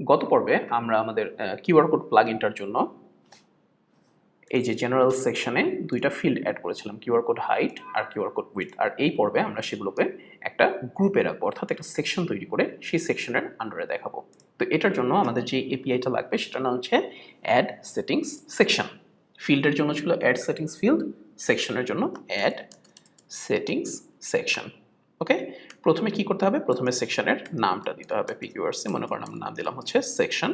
গত পর্বে আমরা আমাদের কিউআর কোড প্লাগইনটার জন্য এই যে জেনারেল সেকশনে দুইটা ফিল্ড অ্যাড করেছিলাম, কিউআর কোড হাইট আর কিউআর কোড উইডথ। আর এই পর্বে আমরা সেগুলোকে একটা গ্রুপে রাখবো, অর্থাৎ একটা সেকশন তৈরি করে সেই সেকশনের আন্ডারে দেখাবো। তো এটার জন্য আমাদের যে এপিআইটা লাগবে সেটা নাম হচ্ছে অ্যাড সেটিংস সেকশন। ফিল্ডের জন্য ছিল অ্যাড সেটিংস ফিল্ড, সেকশনের জন্য অ্যাড সেটিংস সেকশন। ওকে, প্রথমে কি করতে হবে? প্রথমে সেকশনের নামটা দিতে হবে পিকিউআরসি, মনে করেন আমরা নাম দিলাম হচ্ছে সেকশন।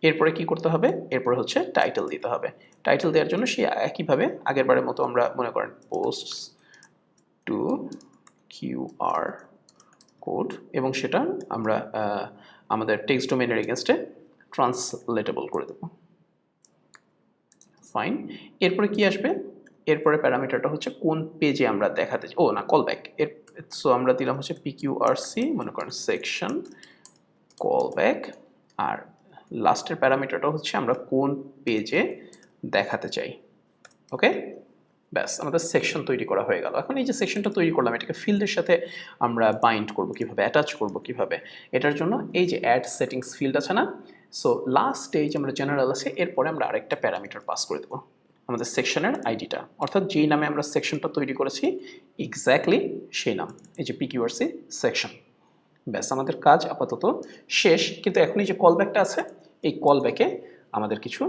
এরপরে কি করতে হবে? এরপরে হচ্ছে টাইটেল দিতে হবে। টাইটেল দেওয়ার জন্য সেই একইভাবে আগের বারের মতো আমরা মনে করেন পোস্টস টু কিউআর কোড, এবং সেটা আমরা আমাদের টেক্সট ডোমেইনের এগেনস্টে ট্রান্সলেটেবল করে দেব। ফাইন। এরপরে কি আসবে? এরপরে প্যারামিটারটা হচ্ছে কোন পেজে আমরা দেখাতে চাই, কলব্যাক। সো আমরা দিলাম হচ্ছে পিকিউআরসি, মনে করেন সেকশন কলব্যাক, আর লাস্টের প্যারামিটারটা হচ্ছে আমরা কোন পেজে দেখাতে চাই। ওকে, ব্যাস আমাদের সেকশন তৈরি করা হয়ে গেল। এখন এই যে সেকশনটা তৈরি করলাম, এটাকে ফিল্ডের সাথে আমরা বাইন্ড করব কিভাবে, অ্যাটাচ করব কিভাবে, এটার জন্য এই যে অ্যাড সেটিংস ফিল্ড আছে না, সো লাস্ট স্টেজ আমরা জেনারেল আছে, এরপরে আমরা আরেকটা প্যারামিটার পাস করে দেবো আমাদের সেকশনের আইডিটা, অর্থাৎ যেই নামে আমরা সেকশনটা তৈরি করেছি এক্স্যাক্টলি সেই নাম, এই যে পিকিউআরসি সেকশন। ব্যাস আমাদের কাজ আপাতত শেষ। কিন্তু এখন এই যে কলব্যাকটা আছে, এই কলব্যাকে আমাদের কিছু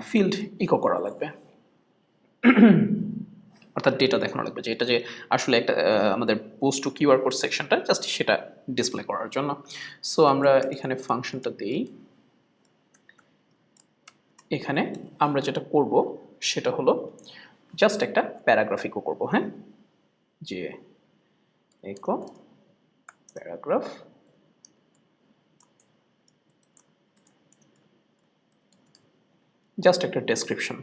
ফিল্ড ইকো করা লাগবে, অর্থাৎ ডেটা দেখানো লাগবে যে এটা যে আসলে একটা আমাদের পোস্ট টু কিউআর কোড সেকশনটা জাস্ট সেটা ডিসপ্লে করার জন্য। সো আমরা এখানে ফাংশনটা দিই। এখানে আমরা যেটা করব সেটা হলো জাস্ট একটা প্যারাগ্রাফ ইকো করব। হ্যাঁ, যে ইকো প্যারাগ্রাফ, জাস্ট একটা ডেসক্রিপশন।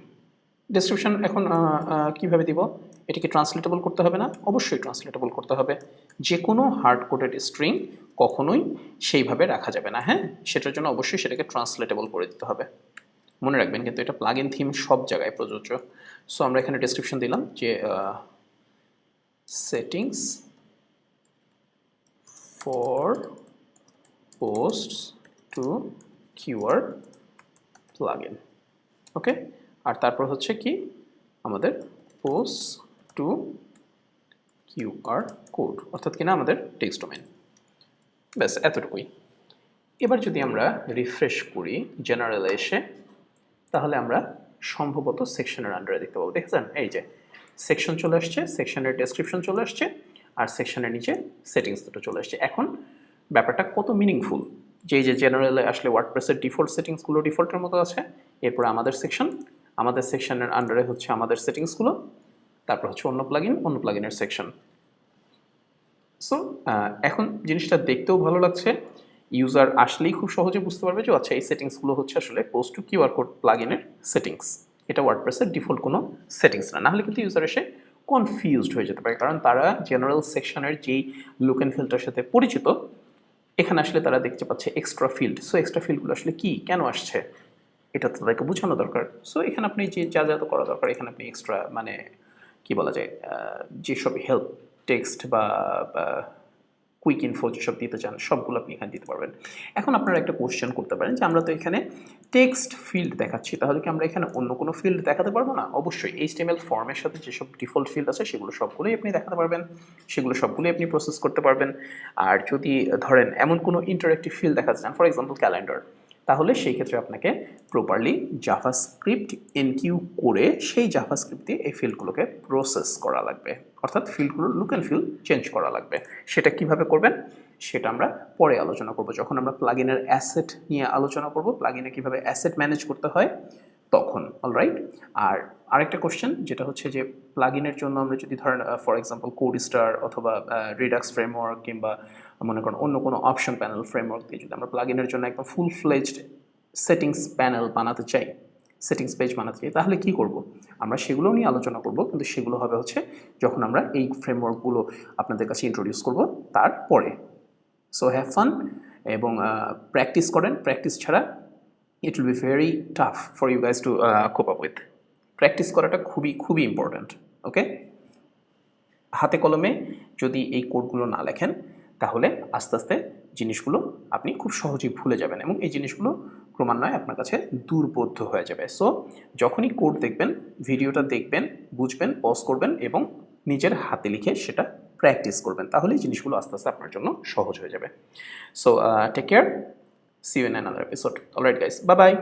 এখন কিভাবে দিব? এটাকে ট্রান্সলেটেবল করতে হবে না? অবশ্যই ট্রান্সলেটেবল করতে হবে। যে কোনো হার্ড কোডেড স্ট্রিং কখনোই সেইভাবে রাখা যাবে না। হ্যাঁ, সেটার জন্য অবশ্যই সেটাকে ট্রান্সলেটেবল করে দিতে হবে। মনে রাখবেন কিন্তু এটা প্লাগ ইন থিম সব জায়গায় প্রযোজ্য। সো আমরা এখানে ডেসক্রিপশন দিলাম যে settings for posts to QR plugin. Okay, আর তারপর হচ্ছে কি আমাদের পোস্ট টু কিউআর কোড, অর্থাৎ কিনা আমাদের টেক্সট ডোমেইন। ব্যাস এতটুকুই। এবার যদি আমরা রিফ্রেশ করি জেনারেলে এসে, তাহলে আমরা সম্ভবত সেকশনের আন্ডারে দেখতে পাবো। দেখেছেন এই যে সেকশন চলে আসছে, সেকশনের ডেসক্রিপশন চলে আসছে, আর সেকশনের নিচে সেটিংস দুটো চলে আসছে। এখন ব্যাপারটা কত মিনিংফুল যে এই যে জেনারেলে আসলে ওয়ার্ডপ্রেসের ডিফল্ট সেটিংসগুলো ডিফল্টের মতো আছে, এরপরে আমাদের সেকশনের আন্ডারে হচ্ছে আমাদের সেটিংসগুলো, তারপর হচ্ছে অন্য প্লাগইনের সেকশন। সো এখন জিনিসটা দেখতেও ভালো লাগছে, ইউজার আসলেই খুব সহজে বুঝতে পারবে যে আচ্ছা এই সেটিংসগুলো হচ্ছে আসলে পোস্ট টু কিউআর কোড প্লাগইনের সেটিংস, এটা ওয়ার্ডপ্রেসের ডিফল্ট কোনো সেটিংস না। নাহলে কিন্তু ইউজার এসে কনফিউজড হয়ে যেতে পারে, কারণ তারা জেনারেল সেকশনের যেই লুক অ্যান্ড ফিলটার সাথে পরিচিত, এখানে আসলে তারা দেখতে পাচ্ছে এক্সট্রা ফিল্ড। সো এক্সট্রা ফিল্ডগুলো আসলে কি, কেন আসছে, এটা তাদেরকে বোঝানো দরকার। সো এখানে আপনি যে যা যা করা দরকার, এখানে আপনি এক্সট্রা মানে কি বলা যায়, যেসব হেল্প টেক্সট বা কুইক ইনফো যেসব দিতে চান সবগুলো আপনি এখানে দিতে পারবেন। এখন আপনারা একটা কোশ্চেন করতে পারেন যে আমরা তো এখানে টেক্সট ফিল্ড দেখাচ্ছি, তাহলে কি আমরা এখানে অন্য কোনো ফিল্ড দেখাতে পারবো না? অবশ্যই HTML ফর্মের সাথে যেসব ডিফল্ট ফিল্ড আছে সেগুলো সবগুলোই আপনি দেখাতে পারবেন, সেগুলো সবগুলোই আপনি প্রসেস করতে পারবেন। আর যদি ধরেন এমন কোনো ইন্টারেক্টিভ ফিল্ড দেখাতে চান, ফর এক্সাম্পল ক্যালেন্ডার, তাহলে সেই ক্ষেত্রে আপনাকে প্রপারলি জাভাস্ক্রিপ্ট এনকিউ করে সেই জাভাস্ক্রিপ্ট দিয়ে এই ফিল্ডগুলোকে প্রসেস করা লাগবে, অর্থাৎ ফিল্ডগুলোর লুক অ্যান্ড ফিল চেঞ্জ করা লাগবে। সেটা কিভাবে করবেন সেটা আমরা পরে আলোচনা করব, যখন আমরা প্লাগইনের অ্যাসেট নিয়ে আলোচনা করব, প্লাগইনে কিভাবে অ্যাসেট ম্যানেজ করতে হয় তখন। অলরাইট। আর আরেকটা কোশ্চেন যেটা হচ্ছে যে প্লাগইনের জন্য আমরা যদি ধরেন ফর এক্সাম্পল কোডস্টার অথবা রিডাক্স ফ্রেমওয়ার্ক কিংবা মনে করেন অন্য কোনো অপশন প্যানেল ফ্রেমওয়ার্ক দিয়ে যদি আমরা প্লাগইনের জন্য একদম ফুল ফ্লেজড সেটিংস প্যানেল বানাতে চাই, সেটিংস পেজ বানাতে চাই, তাহলে কি করব? আমরা সেগুলো নিয়ে আলোচনা করব, কিন্তু সেগুলো হবে হচ্ছে যখন আমরা এই ফ্রেমওয়ার্কগুলো আপনাদের কাছে ইন্ট্রোডিউস করব তারপরে। সো হ্যাভ ফান এবং প্র্যাকটিস করেন। প্র্যাকটিস ছাড়া it will be very tough for you guys to cope up with. Practice করাটা খুবই খুবই ইম্পর্ট্যান্ট। ওকে, হাতে কলমে যদি এই কোডগুলো না লেখেন তাহলে আস্তে আস্তে জিনিসগুলো আপনি খুব সহজেই ভুলে যাবেন এবং এই জিনিসগুলো ক্রমান্বয়ে আপনার কাছে দুর্বোধ্য হয়ে যাবে। সো যখনই কোড দেখবেন, ভিডিওটা দেখবেন, বুঝবেন, পজ করবেন এবং নিজের হাতে লিখে সেটা প্র্যাকটিস করবেন, তাহলেই জিনিসগুলো আস্তে আস্তে আপনার জন্য সহজ হয়ে যাবে। So take care, see you in another episode. Alright guys, bye by.